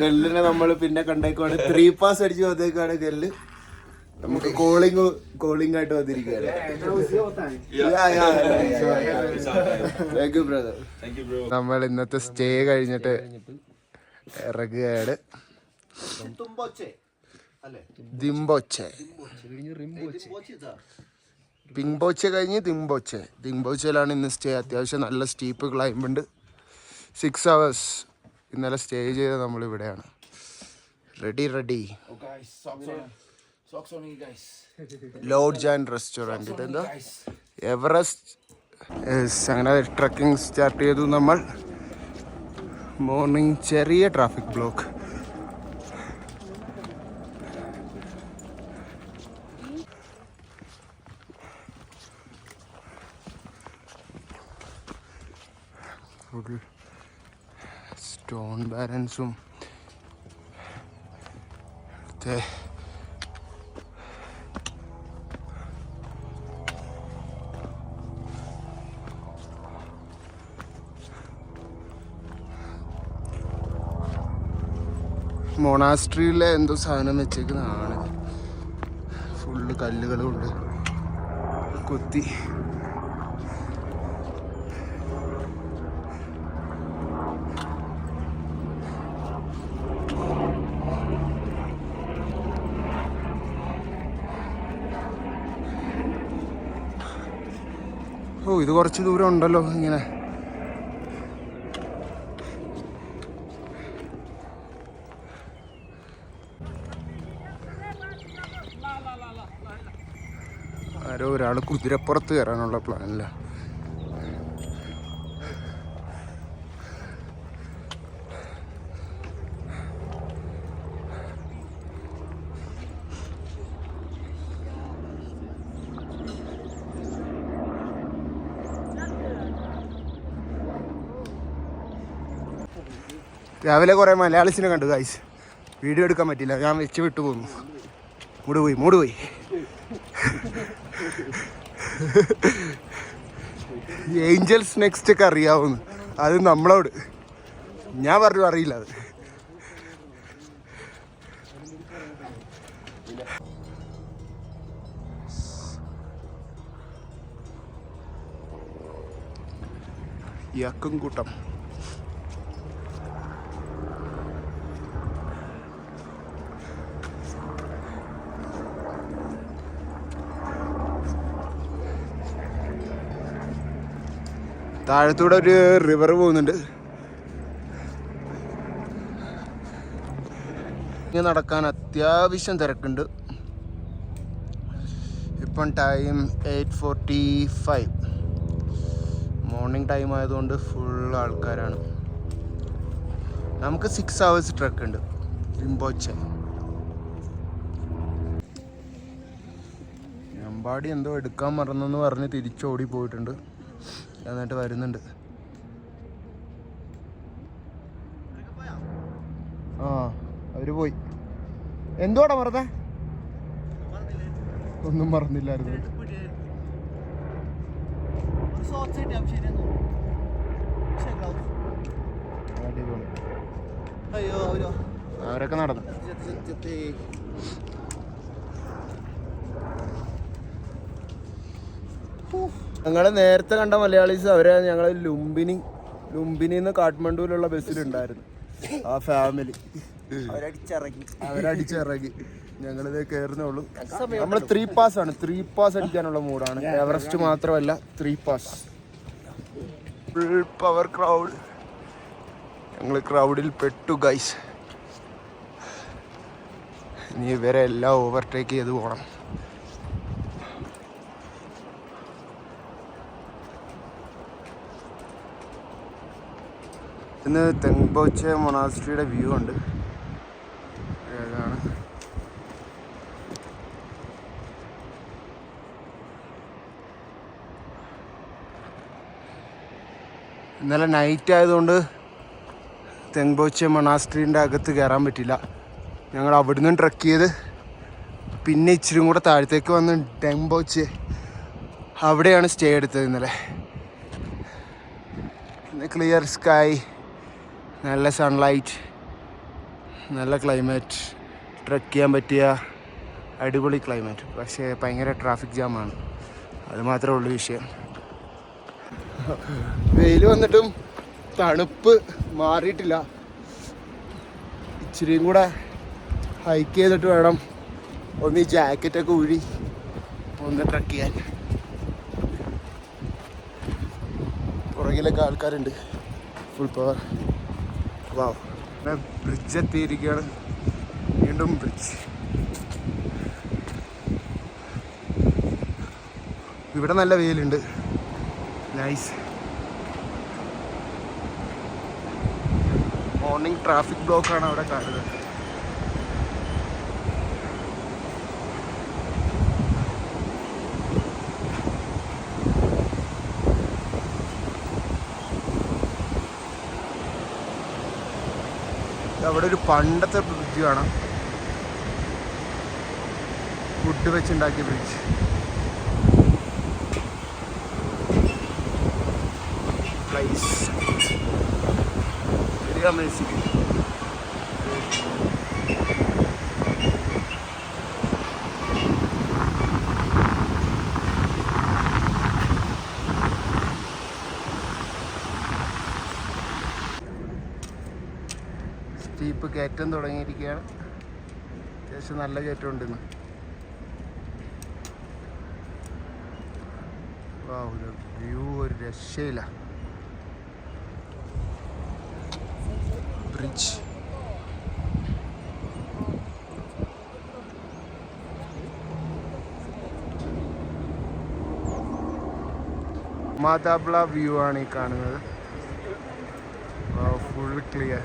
ഗള്ളിനെ നമ്മൾ പിന്നെ കണ്ടേക്കുവാണ് 3 പാസ് അടിച്ച് വന്നേക്കാണ് ഗല്ല്. നമുക്ക് കോളിംഗ് ആയിട്ട് വന്നിരിക്കുകയാണ്. നമ്മൾ ഇന്നത്തെ സ്റ്റേ കഴിഞ്ഞിട്ട് ഇറങ്ങുകയാണ്. പിങ്ബോച്ചെ കഴിഞ്ഞ് ദിംബോച്ചയിലാണ് ഇന്ന് സ്റ്റേ. അത്യാവശ്യം നല്ല സ്റ്റീപ്പ് ക്ലൈംബ് ഉണ്ട്. 6 hours ഇന്നലെ സ്റ്റേ ചെയ്ത് നമ്മളിവിടെയാണ്. Ready lodge and restaurant. ഇതെന്താ എവറസ്റ്റ്. അങ്ങനെ ട്രക്കിംഗ് സ്റ്റാർട്ട് ചെയ്തു നമ്മൾ. മോർണിംഗ് ചെറിയ ട്രാഫിക് ബ്ലോക്ക്. ഫുൾ സ്റ്റോൺ ബാലൻസും മൊണാസ്ട്രിയിലെ എന്തോ സാധനം വെച്ചേക്കുന്നതാണ്. ഫുള്ള് കല്ലുകളുണ്ട് കുത്തി. ഓ, ഇത് കുറച്ച് ദൂരം ഉണ്ടല്ലോ ഇങ്ങനെ. ആരോ ഒരാൾ കുതിരപ്പുറത്ത് കയറാനുള്ള പ്ലാനില്ല. രാവിലെ കുറേ മലയാളീസിനെ കണ്ടു ഗൈസ്. വീഡിയോ എടുക്കാൻ പറ്റില്ല, ഞാൻ വെച്ച് വിട്ടു പോന്നു. മൂട് പോയി. ഏഞ്ചൽസ് നെക്സ്റ്റ് ഒക്കെ അറിയാവുന്നു. അത് നമ്മളോട് ഞാൻ പറഞ്ഞു അറിയില്ല. അത് യക്കും കൂട്ടം. താഴത്തൂടെ ഒരു റിവർ പോകുന്നുണ്ട്. ഇങ്ങനെ നടക്കാൻ അത്യാവശ്യം തിരക്കുണ്ട്. ഇപ്പം ടൈം 8:45. മോർണിംഗ് ടൈം ആയതുകൊണ്ട് ഫുൾ ആൾക്കാരാണ്. നമുക്ക് 6 hours ട്രക്ക് ഉണ്ട് ദിംബോച്ചെ. അമ്പാടി എന്തോ എടുക്കാൻ മറന്നെന്ന് പറഞ്ഞ് തിരിച്ചോടി പോയിട്ടുണ്ട്. എന്നിട്ട് വരുന്നുണ്ട്. ആ, അവര് പോയി. എന്തുവാടാ മറന്നേ? ഒന്നും മറന്നില്ലായിരുന്നു. അവരൊക്കെ നടന്നു. ഞങ്ങൾ നേരത്തെ കണ്ട മലയാളീസ് അവരെ ഞങ്ങൾ ലുംബിനിന്ന് കാഠ്മണ്ഡുവിലുള്ള ബസ്സിലുണ്ടായിരുന്നു. ആ ഫാമിലി അവരടിച്ചിറങ്ങി. ഞങ്ങളിത് കയറുന്നുള്ളൂ. നമ്മൾ 3 പാസ് ആണ്. 3 പാസ് അടിക്കാനുള്ള മൂടാണ്. എവറസ്റ്റ് മാത്രമല്ല, 3 പാസ്. Full power crowd. ഞങ്ങൾ ക്രൗഡിൽ പെട്ടു ഗൈസ്. ഇനി ഇവരെ എല്ലാം ഓവർടേക്ക് ചെയ്ത് പോകണം. ഇന്ന് തെങ്ബോച്ചെ മൊണാസ്ട്രിയുടെ വ്യൂ ഉണ്ട്. ഏതാണ് ഇന്നലെ നൈറ്റ് ആയതുകൊണ്ട് തെങ്ബോച്ചെ മൊണാസ്ട്രീൻ്റെ അകത്ത് കയറാൻ പറ്റില്ല. ഞങ്ങൾ അവിടുന്ന് ട്രക്ക് ചെയ്ത് പിന്നെ ഇച്ചിരി കൂടെ താഴത്തേക്ക് വന്ന് തെങ്ബോച്ചെ അവിടെയാണ് സ്റ്റേ എടുത്തത് ഇന്നലെ. ക്ലിയർ സ്കൈ, നല്ല സൺലൈറ്റ്, നല്ല ക്ലൈമറ്റ്, ട്രെക്ക് ചെയ്യാൻ പറ്റിയ അടിപൊളി ക്ലൈമറ്റ്. പക്ഷേ ഭയങ്കര ട്രാഫിക് ജാമാണ്, അത് മാത്രമേ ഉള്ളൂ വിഷയം. വെയിൽ വന്നിട്ടും തണുപ്പ് മാറിയിട്ടില്ല. ഇച്ചിരിയും കൂടെ ഹൈക്ക് ചെയ്തിട്ട് വേണം ഒന്ന് ഈ ജാക്കറ്റൊക്കെ ഊരി ഒന്ന് ട്രക്ക് ചെയ്യാൻ. പുറകിലൊക്കെ ആൾക്കാരുണ്ട്, ഫുൾ പവർ. വാവ്, ബ്രിഡ്ജ് എത്തിയിരിക്കുകയാണ്. വീണ്ടും ബ്രിഡ്ജ്. ഇവിടെ നല്ല വെയിലുണ്ട്. നൈസ്. മോർണിംഗ് ട്രാഫിക് ബ്ലോക്കാണ് അവിടെ കാണുന്നത്. അവിടെ ഒരു പണ്ടത്തെ ബ്രിഡ്ജ് കാണാം, വുഡ് വെച്ചുണ്ടാക്കിയ bridge. Place very amazing. Steep കയറ്റം തുടങ്ങിയിരിക്കുകയാണ്. അത്യാവശ്യം നല്ല കയറ്റം ഉണ്ടെന്ന്. വ്യൂ ഒരു രക്ഷയില്ല. ബ്രിഡ്ജ്. മാതാബ്ല വ്യൂ ആണ് ഈ കാണുന്നത്. Full clear.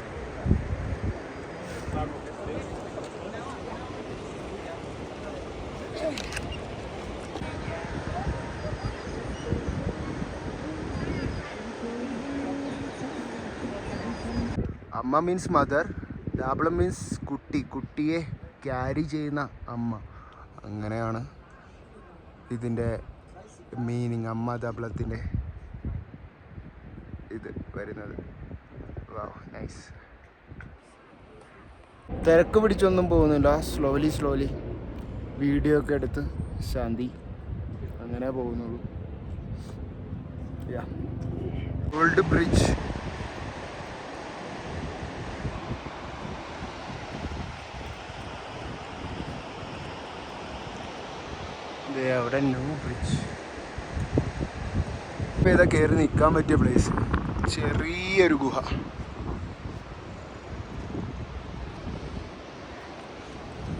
അമ്മ മീൻസ് മദർ, ദാബളം മീൻസ് കുട്ടി, കുട്ടിയെ ക്യാരി ചെയ്യുന്ന അമ്മ. അങ്ങനെയാണ് ഇതിൻ്റെ മീനിങ്, അമ്മ ദാബളത്തിൻ്റെ ഇത് വരുന്നത്. വാവ്, നൈസ്. തിരക്ക് പിടിച്ചൊന്നും പോകുന്നില്ല, സ്ലോലി വീഡിയോ ഒക്കെ എടുത്ത് ശാന്തി അങ്ങനെ പോകുന്നുള്ളൂ. Old bridge. അവിടെ ന്യൂ ബ്രിഡ്ജ്. ഇപ്പം ഇതാ കയറി നിൽക്കാൻ പറ്റിയ പ്ലേസ്. ചെറിയൊരു ഗുഹ.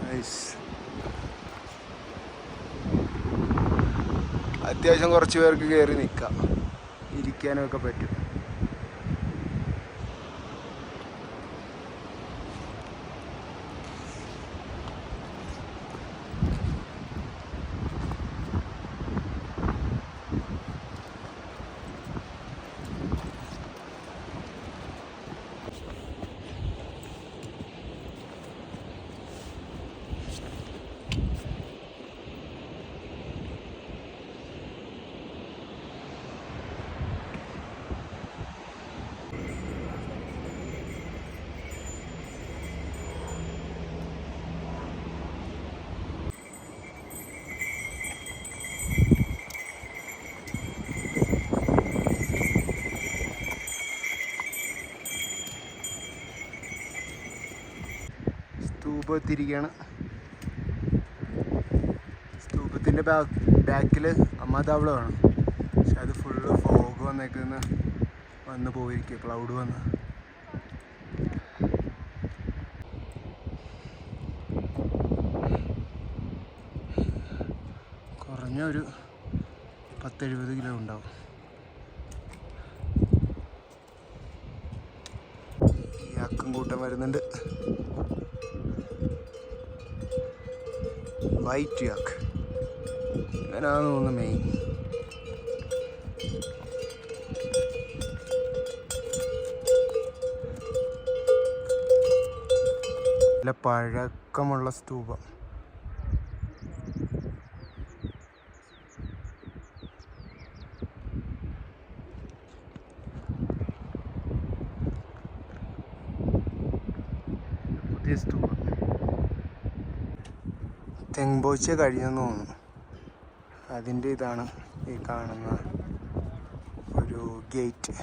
നൈസ്. അത്യാവശ്യം കുറച്ച് പേർക്ക് കയറി നിൽക്കാം, ഇരിക്കാനും ഒക്കെ പറ്റും. സ്തൂപം എത്തിയിരിക്കുകയാണ്. സ്തൂപത്തിൻ്റെ ബാക്കിൽ അമ്മാതാവളമാണ്. പക്ഷെ അത് ഫുള്ള് ഫോഗ് വന്ന് പോയിരിക്കുക, ക്ലൗഡ് വന്ന്. കുറഞ്ഞ ഒരു 10-70 കിലോ ഉണ്ടാവും. യാക്കും കൂട്ടം വരുന്നുണ്ട്. വൈറ്റ് യാക്ക് അങ്ങനെയാണെന്ന് തോന്നുന്നു മെയിൻ. നല്ല പഴക്കമുള്ള സ്തൂപം. വലിയ സ്തൂപം. തെങ്ബോച്ചെ കഴിഞ്ഞെന്ന് തോന്നുന്നു. അതിൻ്റെ ഇതാണ് ഈ കാണുന്ന ഒരു ഗേറ്റ്.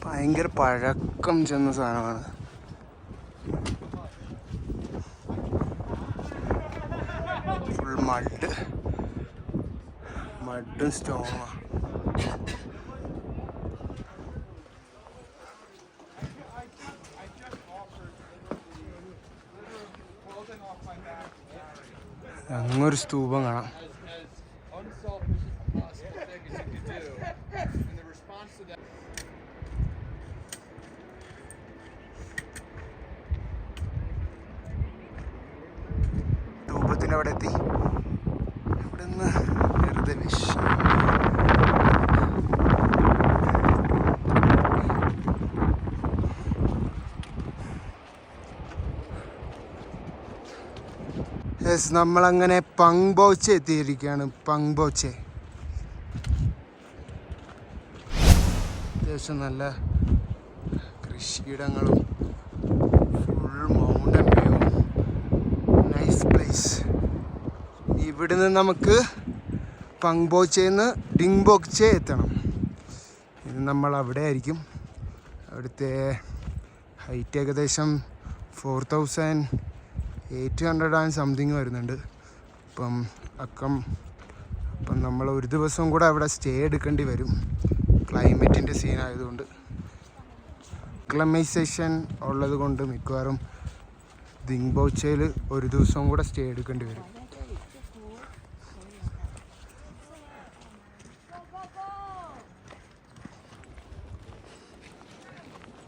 ഭയങ്കര പഴക്കം ചെന്ന സാധനമാണ്. ഫുൾ മഡും സ്റ്റോണുമാണ്. അങ്ങൊരു സ്തൂപം കാണാം. സ്തൂപത്തിൻ്റെ അവിടെ എത്തി. ഇവിടെ നിന്ന് വെറുതെ നമ്മളങ്ങനെ പങ്ബോച്ചെ എത്തിയിരിക്കുകയാണ്. പങ്ബോച്ചെ അത്യാവശ്യം നല്ല കൃഷിയിടങ്ങളും full mountain view, nice place. ഇവിടുന്ന് നമുക്ക് പങ്ബോച്ചെന്ന് ഡിങ്ബോക്ചെ എത്തണം. ഇത് നമ്മൾ അവിടെ ആയിരിക്കും. അവിടുത്തെ ഹൈറ്റ് ഏകദേശം 4800 ആൻഡ് സംതിങ് വരുന്നുണ്ട്. അപ്പം നമ്മൾ ഒരു ദിവസം കൂടെ അവിടെ സ്റ്റേ എടുക്കേണ്ടി വരും, ക്ലൈമറ്റിൻ്റെ സീനായതുകൊണ്ട്. ക്ലൈമൈസേഷൻ ഉള്ളത് കൊണ്ട് മിക്കവാറും ദിങ്ബോച്ചയിൽ ഒരു ദിവസം കൂടെ സ്റ്റേ എടുക്കേണ്ടി വരും.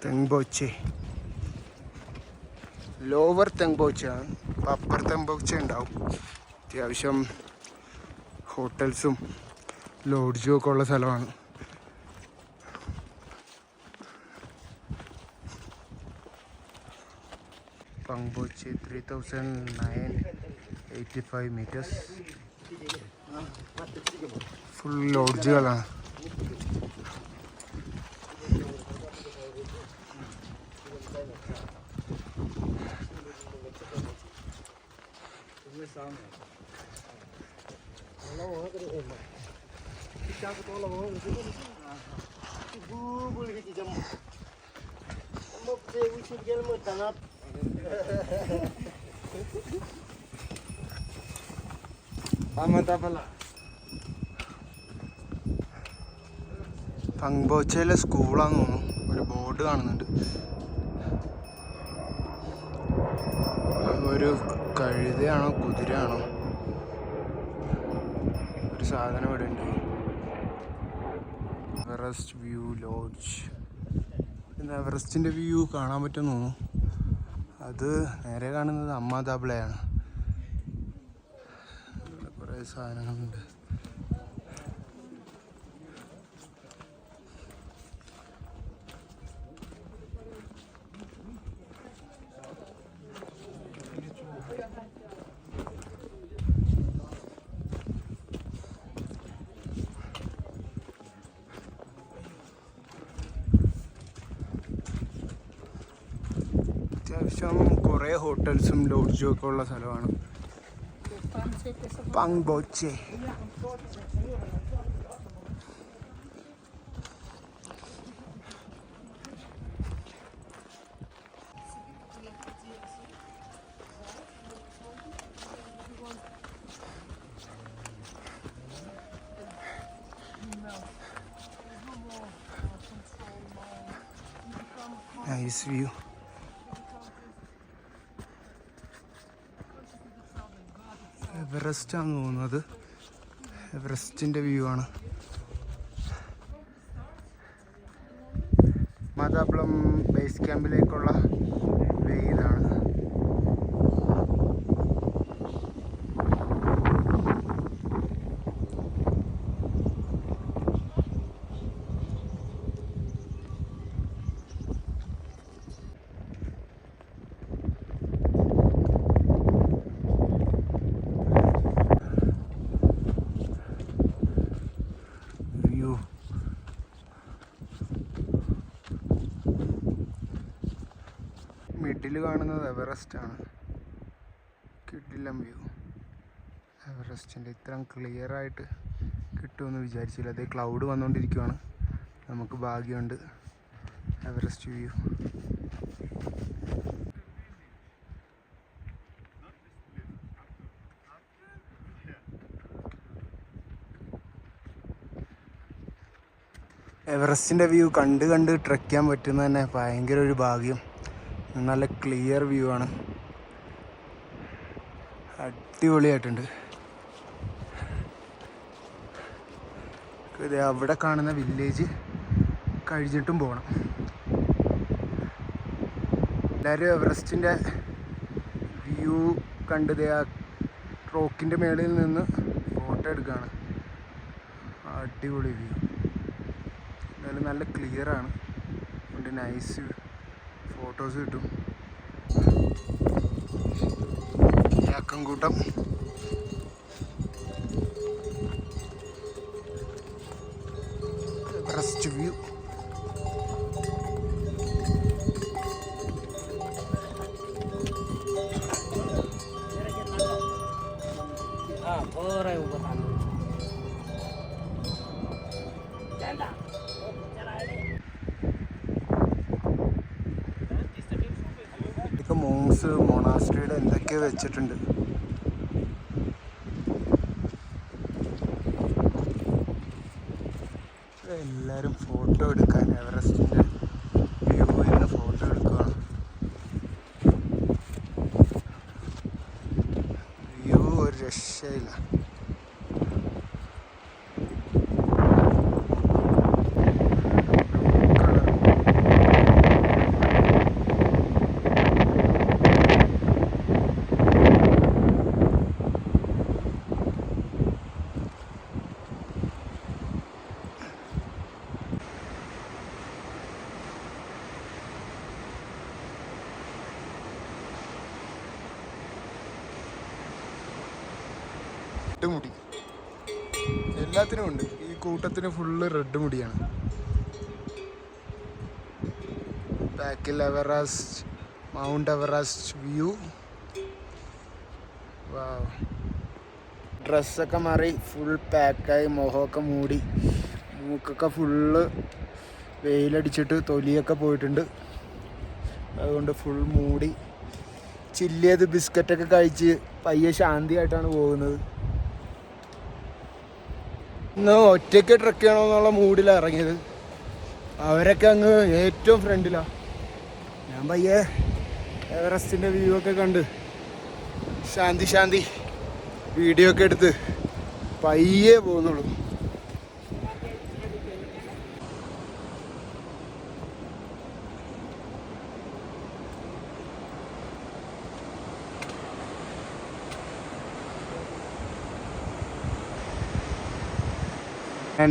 തെങ്ബോച്ചെ ലോവർ തെങ്ബോച്ചയാണ്. അപ്പോൾ അപ്പർ തെങ്ബോച്ചെ ഉണ്ടാവും. അത്യാവശ്യം ഹോട്ടൽസും ലോഡ്ജും ഒക്കെ ഉള്ള സ്ഥലമാണ്. പങ്ബോച്ചെ 3985 meters. ഫുൾ ലോഡ്ജുകളാണ്. പങ്ബോച്ചയിലെ സ്കൂളാന്ന് തോന്നുന്നു. ഒരു ബോർഡ് കാണുന്നുണ്ട്. ഒരു കഴുതയാണോ കുതിരയാണോ ഒരു സാധനം ഇവിടെ ഉണ്ട്. Everest view lodge. പിന്നെ എവറസ്റ്റിൻ്റെ വ്യൂ കാണാൻ പറ്റുമെന്ന് തോന്നുന്നു. അത് നേരെ കാണുന്നത് അമ്മാതാബിളയാണ്. കുറേ സാധനങ്ങളുണ്ട്. അത്യാവശ്യം കുറേ ഹോട്ടൽസും ലോഡ്ജും ഒക്കെ ഉള്ള സ്ഥലമാണ് പങ്ബോച്ചെ. Nice view. എവറസ്റ്റ് ആണെന്ന് തോന്നുന്നത്. എവറസ്റ്റിൻ്റെ വ്യൂ ആണ്. മാതാബളം ബേസ് ക്യാമ്പിലേക്കുള്ള വേ ഇതാണ്. ഫ്രണ്ടിൽ കാണുന്നത് എവറസ്റ്റ് ആണ്. കിടിലം വ്യൂ. എവറസ്റ്റിൻ്റെ ഇത്രയും ക്ലിയർ ആയിട്ട് കിട്ടുമെന്ന് വിചാരിച്ചില്ല. അതേ ക്ലൗഡ് വന്നുകൊണ്ടിരിക്കുകയാണ്. നമുക്ക് ഭാഗ്യമുണ്ട്. Everest view. എവറസ്റ്റിൻ്റെ വ്യൂ കണ്ട് ട്രെക്ക് ചെയ്യാൻ പറ്റുന്ന തന്നെ ഭയങ്കര ഒരു ഭാഗ്യം. നല്ല ക്ലിയർ വ്യൂ ആണ്. അടിപൊളിയായിട്ടുണ്ട്. ഇത് അവിടെ കാണുന്ന വില്ലേജ് കഴിഞ്ഞിട്ടും പോകണം. എല്ലാവരും എവറസ്റ്റിൻ്റെ വ്യൂ കണ്ടത് ആ റോക്കിൻ്റെ മേളിൽ നിന്ന് ഫോട്ടോ എടുക്കുകയാണ്. അടിപൊളി വ്യൂ. എന്തായാലും നല്ല ക്ലിയർ ആണ്. അതുകൊണ്ട് നൈസ് ഫോട്ടോസ് കിട്ടും. ചക്കംകൂട്ടം എവറസ്റ്റ് വ്യൂ. ഇതൊക്കെ മോങ്സ് മൊണാസ്ട്രിയുടെ എന്തൊക്കെയോ വെച്ചിട്ടുണ്ട്. എല്ലാവരും ഫോട്ടോ എടുക്കാൻ എവറസ്റ്റിൻ്റെ വ്യൂവിൽ നിന്ന് ഫോട്ടോ എടുക്കുകയാണ്. വ്യൂ ഒരു രക്ഷയില്ല. റെഡ് മുടി എല്ലാത്തിനും ഉണ്ട്. ഈ കൂട്ടത്തിന് ഫുള്ള് റെഡ് മുടിയാണ്. ബാക്കിൽ എവറസ്റ്റ്, മൗണ്ട് എവറസ്റ്റ് വ്യൂ. ഡ്രസ്സൊക്കെ മാറി ഫുൾ പാക്കായി, മുഖമൊക്കെ മൂടി, മൂക്കൊക്കെ ഫുള്ള് വെയിലടിച്ചിട്ട് തൊലിയൊക്കെ പോയിട്ടുണ്ട്. അതുകൊണ്ട് ഫുൾ മൂടി ചില്ലിയത് ബിസ്ക്കറ്റൊക്കെ കഴിച്ച് പയ്യെ ശാന്തിയായിട്ടാണ് പോകുന്നത്. ഇന്ന് ഒറ്റയ്ക്ക് ട്രക്ക് ചെയ്യണമെന്നുള്ള മൂഡിലാണ് ഇറങ്ങിയത്. അവരൊക്കെ അങ്ങ് ഏറ്റവും ഫ്രണ്ടിലാണ്. ഞാൻ പയ്യെ എവറസ്റ്റിൻ്റെ വ്യൂ ഒക്കെ കണ്ട് ശാന്തി വീഡിയോ ഒക്കെ എടുത്ത് പയ്യെ പോകുന്നുള്ളൂ.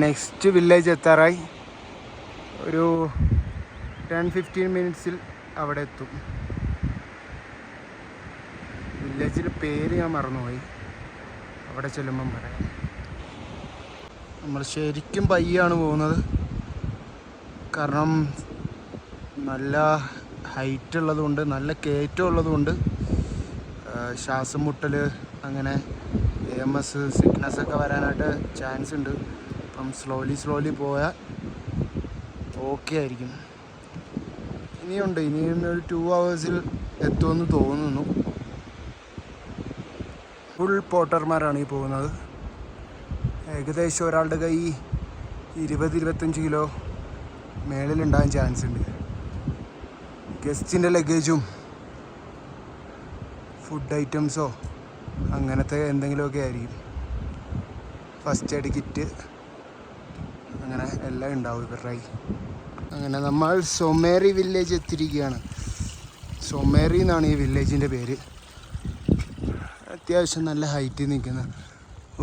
നെക്സ്റ്റ് വില്ലേജ് എത്താറായി. ഒരു 10-15 മിനിറ്റ്സിൽ അവിടെ എത്തും. വില്ലേജിൻ്റെ പേര് ഞാൻ മറന്നുപോയി. അവിടെ ചെല്ലുമ്പം പറയാം. നമ്മൾ ശരിക്കും പയ്യാണ് പോകുന്നത്. കാരണം നല്ല ഹൈറ്റ് ഉള്ളതുകൊണ്ട്, നല്ല കയറ്റം ഉള്ളതുകൊണ്ട് ശ്വാസം മുട്ടൽ, അങ്ങനെ AMS സിക്നസ്സൊക്കെ വരാനായിട്ട് ചാൻസ് ഉണ്ട്. അപ്പം സ്ലോലി പോയാൽ ഓക്കെ ആയിരിക്കും. ഇനിയും ഒരു 2 hours എത്തുമെന്ന് തോന്നുന്നു. ഫുൾ പോട്ടർമാരാണ് ഈ പോകുന്നത്. ഏകദേശം ഒരാളുടെ കൈ 20-25 കിലോ മേളിലുണ്ടാകാൻ ചാൻസ് ഉണ്ട്. ഗസ്റ്റിൻ്റെ ലഗേജും ഫുഡ് ഐറ്റംസോ അങ്ങനത്തെ എന്തെങ്കിലുമൊക്കെ ആയിരിക്കും. ഫസ്റ്റ് എയ്ഡ് കിറ്റ് അങ്ങനെ എല്ലാം ഉണ്ടാവും ഇവരുടെ. അങ്ങനെ നമ്മൾ സൊമേറി വില്ലേജ് എത്തിയിരിക്കുകയാണ്. സൊമേറി എന്നാണ് ഈ വില്ലേജിൻ്റെ പേര്. അത്യാവശ്യം നല്ല ഹൈറ്റിൽ നിൽക്കുന്ന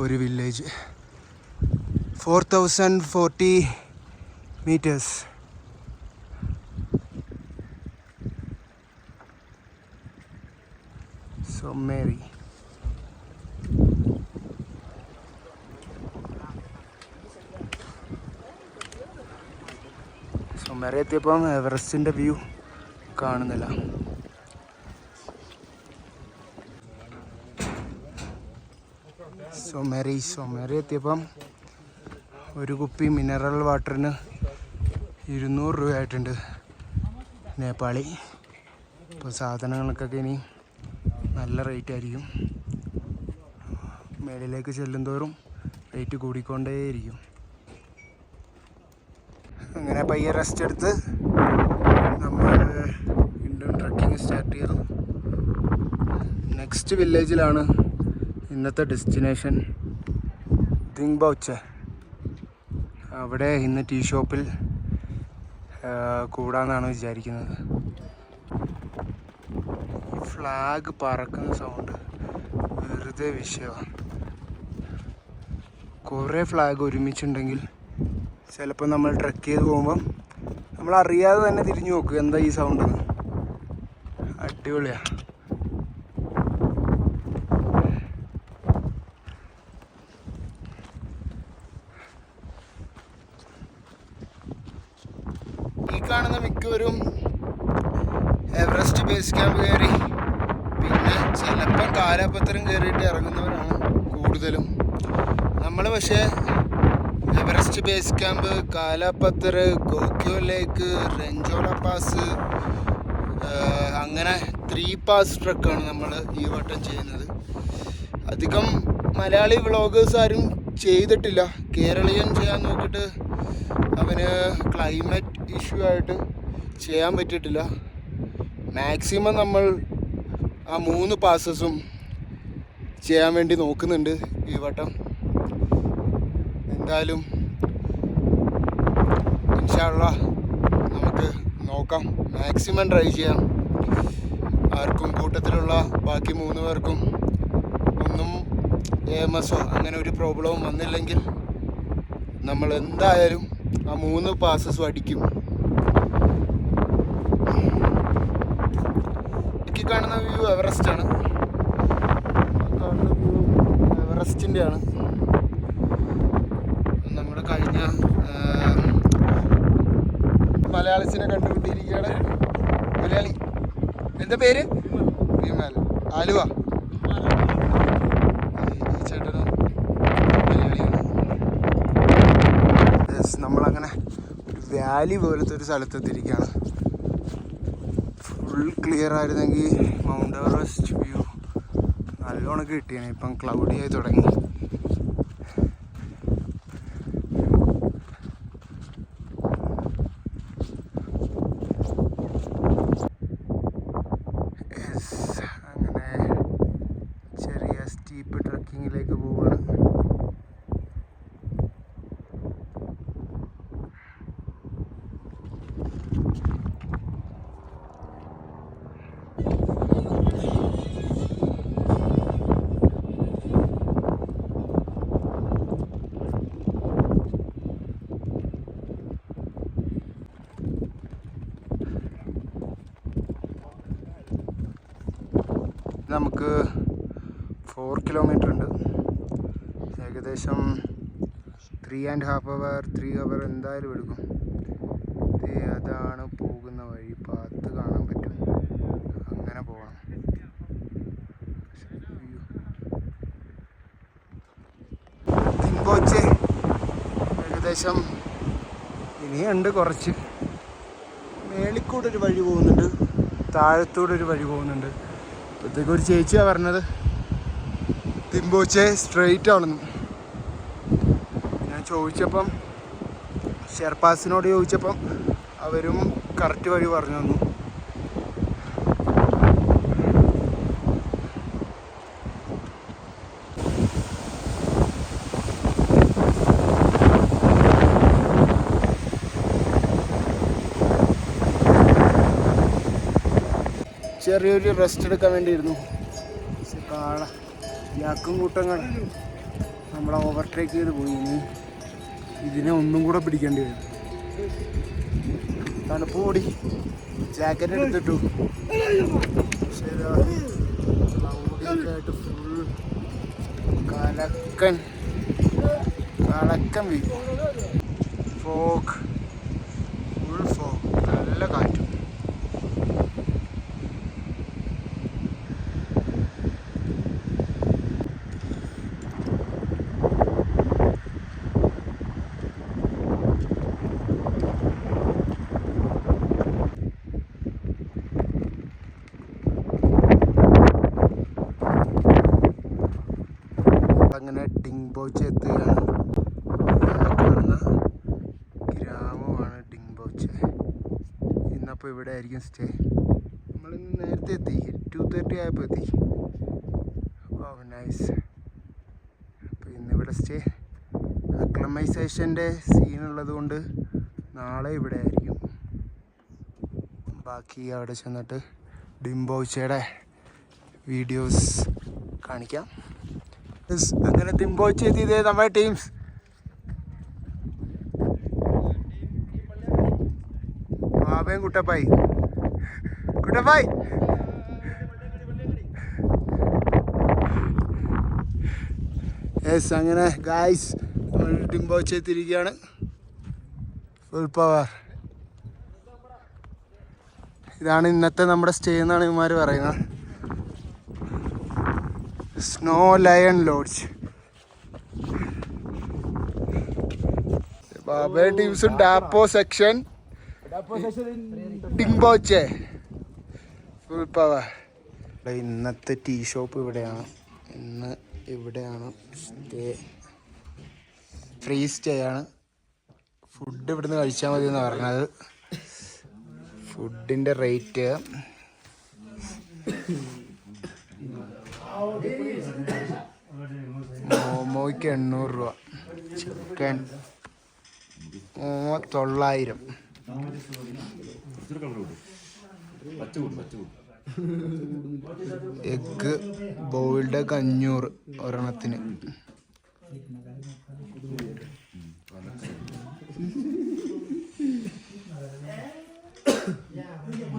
ഒരു വില്ലേജ്. 4040 മീറ്റേഴ്സ്. സൊമേറി. സൊമേറി എത്തിയപ്പം എവറസ്റ്റിൻ്റെ വ്യൂ കാണുന്നില്ല. സൊമേരി എത്തിയപ്പം ഒരു കുപ്പി മിനറൽ വാട്ടറിന് 200 രൂപയായിട്ടുണ്ട് നേപ്പാളി. ഇപ്പോൾ സാധനങ്ങൾക്കൊക്കെ ഇനി നല്ല റേറ്റ് ആയിരിക്കും. മേളിലേക്ക് ചെല്ലുന്തോറും റേറ്റ് കൂടിക്കൊണ്ടേയിരിക്കും. അങ്ങനെ പയ്യെ റെസ്റ്റ് എടുത്ത് നമ്മൾ വീണ്ടും ട്രക്കിങ് സ്റ്റാർട്ട് ചെയ്തു. നെക്സ്റ്റ് വില്ലേജിലാണ് ഇന്നത്തെ ഡെസ്റ്റിനേഷൻ, ദിങ്ബോച്ചെ. അവിടെ ഇന്ന് ടീ ഷോപ്പിൽ കൂടാന്നാണ് വിചാരിക്കുന്നത്. ഫ്ലാഗ് പറക്കുന്ന സൗണ്ട് വെറുതെ വിഷയമാണ്. കുറേ ഫ്ലാഗ് ഒരുമിച്ചുണ്ടെങ്കിൽ ചിലപ്പോൾ നമ്മൾ ട്രക്ക് ചെയ്ത് പോകുമ്പം നമ്മൾ അറിയാതെ തന്നെ തിരിഞ്ഞു നോക്കുക എന്താ ഈ സൗണ്ട്. അടിപൊളിയാണ്. ഈ കാണുന്ന മിക്കവരും എവറസ്റ്റ് ബേസ് ക്യാമ്പ് കയറി പിന്നെ ചിലപ്പം കാലാപത്രം കയറിയിട്ട് ഇറങ്ങുന്നവരാണ് കൂടുതലും. നമ്മൾ പക്ഷേ എവറസ്റ്റ് ബേസ് ക്യാമ്പ്, കാലാപത്തർ, ഗോക്യോ ലേക്ക്, റെഞ്ചോള പാസ്, അങ്ങനെ 3 പാസ് ട്രക്കാണ് നമ്മൾ ഈ വട്ടം ചെയ്യുന്നത്. അധികം മലയാളി വ്ളോഗേഴ്സ് ആരും ചെയ്തിട്ടില്ല. കേരളീയൻ ചെയ്യാൻ നോക്കിയിട്ട് അവന് ക്ലൈമറ്റ് ഇഷ്യൂ ആയിട്ട് ചെയ്യാൻ പറ്റിയിട്ടില്ല. മാക്സിമം നമ്മൾ ആ 3 പാസസും ചെയ്യാൻ വേണ്ടി നോക്കുന്നുണ്ട് ഈ വട്ടം. എന്തായാലും ഇൻഷാ അല്ലാഹ് നമുക്ക് നോക്കാം, മാക്സിമം ട്രൈ ചെയ്യാം. ആർക്കും കൂട്ടത്തിലുള്ള ബാക്കി 3 പേർക്കും ഒന്നും AMS അങ്ങനെ ഒരു പ്രോബ്ലവും വന്നില്ലെങ്കിൽ നമ്മൾ എന്തായാലും ആ 3 പാസസും അടിക്കും. എനിക്ക് കാണുന്ന വ്യൂ എവറസ്റ്റ് ആണ്. കാണുന്ന വ്യൂ എവറസ്റ്റിൻ്റെ ആണ്. നമ്മൾ കഴിഞ്ഞ മലയാളീസിനെ കണ്ടുപിട്ടിരിക്കുകയാണ്. മലയാളി എന്താ പേര്? വിമൽ. ആലുവ. ഈ ചേട്ടനും മലയാളിയാണ്. നമ്മളങ്ങനെ ഒരു വാലി പോലത്തെ ഒരു സ്ഥലത്തെത്തിയിരിക്കുകയാണ്. ഫുൾ ക്ലിയർ ആയിരുന്നെങ്കിൽ മൗണ്ട് എവറസ്റ്റ് വ്യൂ നല്ലോണം കിട്ടിയാണ്. ഇപ്പം ക്ലൗഡി ആയി തുടങ്ങി. സ്റ്റീപ്പ് ട്രക്കിങ്ങിലേക്ക് പോവുകയാണ്. നമുക്ക് 4 കിലോമീറ്റർ ഉണ്ട്. ഏകദേശം 3.5 hour 3 hour എന്തായാലും എടുക്കും. അതാണ് പോകുന്ന വഴി. പാത്ത് കാണാൻ പറ്റും. അങ്ങനെ പോകണം. ദിങ്ബോച്ചെ ഏകദേശം ഇനിയുണ്ട് കുറച്ച്. മേളിക്കൂടെ ഒരു വഴി പോകുന്നുണ്ട്, താഴത്തൂടെ ഒരു വഴി പോകുന്നുണ്ട്. അപ്പോഴത്തേക്ക് ഒരു ചേച്ചിയാണ് പറഞ്ഞത് ദിങ്ബോച്ചെ സ്ട്രെയിറ്റ് ആണെന്ന്. ഞാൻ ചോദിച്ചപ്പം ഷെർപ്പാസിനോട് ചോദിച്ചപ്പം അവരും കറക്റ്റ് വഴി പറഞ്ഞു തന്നു. ചെറിയൊരു റെസ്റ്റ് എടുക്കാൻ വേണ്ടിയിരുന്നു. പക്ഷെ യാക്കും കൂട്ടങ്ങൾ നമ്മളെ ഓവർടേക്ക് ചെയ്ത് പോയി. ഇനി ഇതിനെ ഒന്നും കൂടെ പിടിക്കേണ്ടി വരും. തണുപ്പ് കൂടി ജാക്കറ്റ് എടുത്തിട്ടു. പക്ഷേ ക്ലൗഡിയൊക്കെ ഫുൾ കലക്കൻ വീ ഫോഗ്, ഫുൾ ഫോഗ്, നല്ല കാറ്റും. അപ്പോൾ ഇവിടെ ആയിരിക്കും സ്റ്റേ. നമ്മൾ നേരത്തെ എത്തി, 2:30 ആയപ്പോൾ എത്തി. നൈസ്. അപ്പോൾ ഇന്നിവിടെ സ്റ്റേ. അക്ലമൈസേഷൻ്റെ സീനുള്ളത് കൊണ്ട് നാളെ ഇവിടെ ആയിരിക്കും. ബാക്കി അവിടെ ചെന്നിട്ട് ഡിംബോച്ചയുടെ വീഡിയോസ് കാണിക്കാം. അങ്ങനെ ഡിംബോച്ച എത്തിയതേ നമ്മുടെ ടീംസ്. മാവയും കുട്ടപ്പായി യെസ്. അങ്ങനെ ഗായ്സ് നമ്മൾ ഡിംബോച്ച എത്തിയിരിക്കുകയാണ്. Full power. ഇതാണ് ഇന്നത്തെ നമ്മുടെ സ്റ്റേ എന്നാണ് ഇവന്മാർ പറയുന്നത്. Snow lion lodge. ബാബേ ടീംസും ഡാപ്പോ സെക്ഷൻ ഡിംബോച്ചെ ഫുൾ പവർ. ഇന്നത്തെ ടീ ഷോപ്പ് ഇവിടെയാണ്. ഇന്ന് ഇവിടെയാണ് സ്റ്റേ. ഫ്രീ സ്റ്റേ ആണ്. ഫുഡ് ഇവിടുന്ന് കഴിച്ചാൽ മതി എന്നാണ് പറഞ്ഞത്. ഫുഡിൻ്റെ റേറ്റ് മോമോയ്ക്ക് 800 രൂപ, ചിക്കൻ മോമോ 900, എഗ് ബോയിൽഡ് 500 ഒരെണ്ണത്തിന്.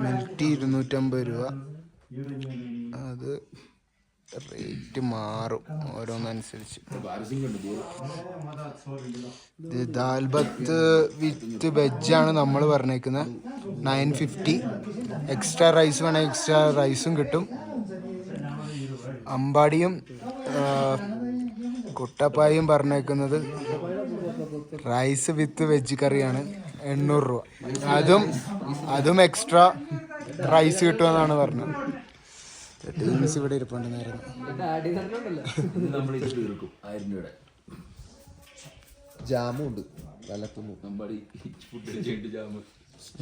മിൽറ്റി 250 രൂപ. അത് റേറ്റ് മാറും ഓരോന്നനുസരിച്ച്. ദാൽബത്ത് വിത്ത് വെജാണ് നമ്മൾ പറഞ്ഞേക്കുന്നത്. 950. എക്സ്ട്രാ റൈസ് വേണമെങ്കിൽ എക്സ്ട്രാ റൈസും കിട്ടും. അമ്പാടിയും കുട്ടപ്പായും പറഞ്ഞേക്കുന്നത് റൈസ് വിത്ത് വെജ് കറിയാണ്, 800 രൂപ. അതും എക്സ്ട്രാ റൈസ് കിട്ടുമെന്നാണ് പറഞ്ഞത്. ടീംസ് ഇവിടെ ഇരിപ്പുണ്ടെന്നായിരുന്നു. ജാമുണ്ട്.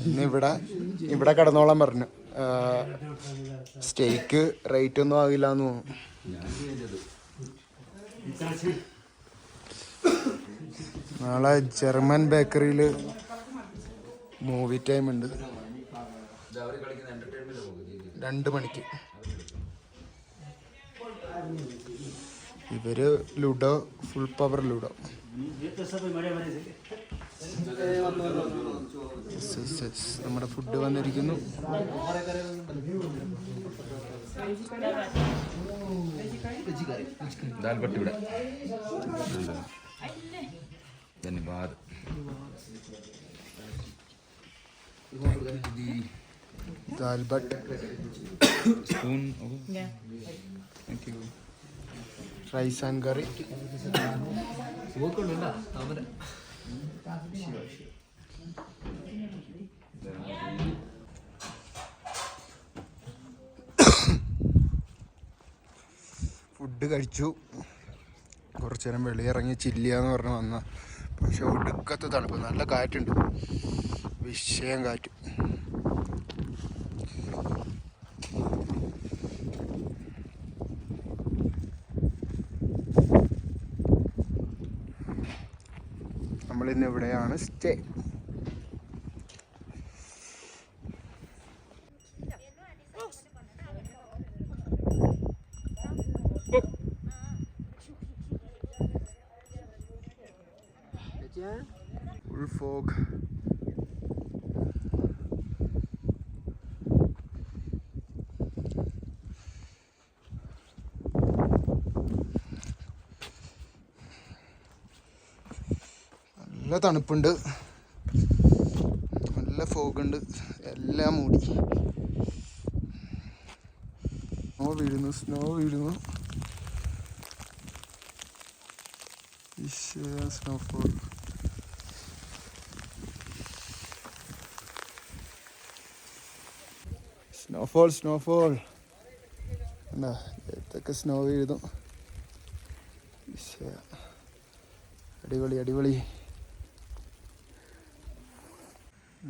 ഇന്ന് ഇവിടെ കിടന്നോളാൻ പറഞ്ഞു. സ്റ്റേക്ക് റേറ്റ് ഒന്നും ആകില്ല എന്ന് തോന്നുന്നു. നാളെ ജർമ്മൻ ബേക്കറിയിൽ മൂവി ടൈം ഉണ്ട് 2 മണിക്ക്. ഇവര് ലുഡോ, ഫുൾ പവർ ലുഡോ. നമ്മുടെ ഫുഡ് വന്നിരിക്കുന്നു. ധന്യവാദ്. Dal bhat, rice and curry. Food കഴിച്ചു. കുറച്ചു നേരം വെളിയിറങ്ങി ചില്ലിയാന്ന് പറഞ്ഞ് വന്ന, പക്ഷെ ഒടുക്കത്തെ തണുപ്പ്. നല്ല കാറ്റുണ്ട്, വിഷയം കാറ്റ്. നമ്മളിന്ന് ഇവിടെയാണ് സ്റ്റേ. Full fog. നല്ല തണുപ്പുണ്ട്, നല്ല ഫോഗുണ്ട്, എല്ലാം മൂടി. സ്നോ വീഴുന്നു. സ്നോഫോൾ. സ്നോഫോൾ എന്താ ഇതൊക്കെ സ്നോ വീഴുന്നു. അടിപൊളി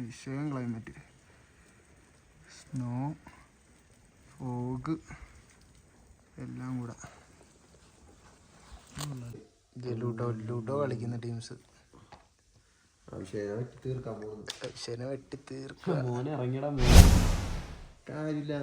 വിഷയം ക്ലൈമറ്റ്. നോ ഫോഗ് എല്ലാം കൂടെ. ലൂഡോ കളിക്കുന്ന ടീംസ് തീർക്കാൻ പോകുന്നു. ശനെ വെട്ടി തീർക്കുക. മോനെ ഇറങ്ങിയടാ കാര്യമില്ല.